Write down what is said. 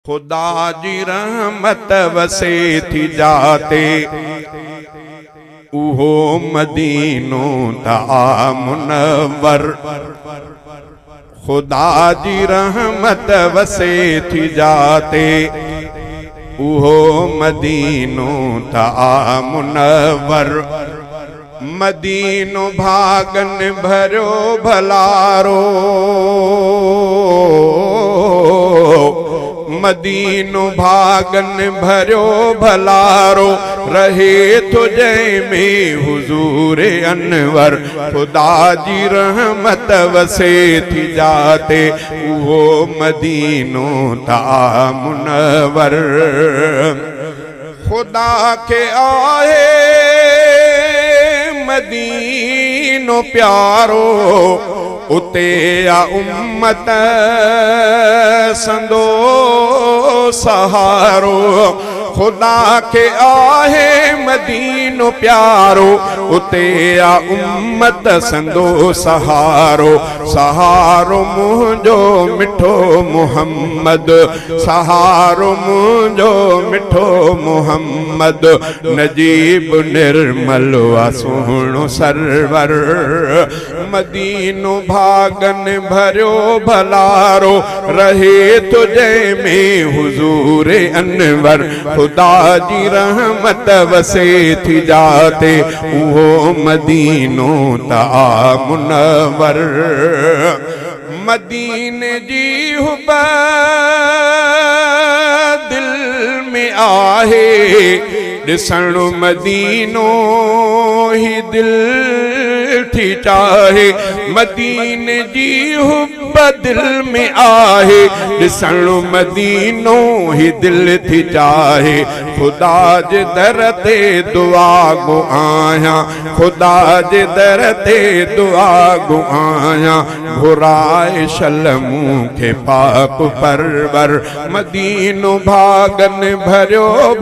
खुदा जी रहमत वसे थी जाते उहो मदीनो ता मुनव्वर। खुदा जी रहमत वसे थी जाते उहो मदीनो ता मुनव्वर। मदीनो भागन भरो भलारो, मदीनो भागन भरो भलारो, रहे तुझे में हुजूर अनवर। खुदा जी रहमत वसे थी जाते वो मदीनो ता मुनव्वर। खुदा के आए मदीनो प्यारो, उते आ उम्मत संदो सहारो। खुदा के आहे मदीनो प्यारो, उते आ उम्मत संदो सहारो। सहारो मुंहिंजो मिठो मुहम्मद, सहारो मुंहिंजो मिठो मुहम्मद। नजीब निर्मल वा सुहिणो सरवर। मदीनो भागन भरियो भलारो, रहे तुझे में हुजूर अनवर। खुदा जी रहमत वसे थी जाते वो मदीनो ता मुनव्वर। मदीने जी हुब दिल में आहे, ॾिसण मदीनो ही दिल थी चाहे। मदीने जी हुब दिल में आहे, ॾिसण मदीनो ही दिल थी चाहे। खुदा जे दर ते दुआ गो आहियां, खुदा जे दर ते दुआ गो आहियां। घुराए शल मूंखे पाक परवर। मदीनो भागन भरियो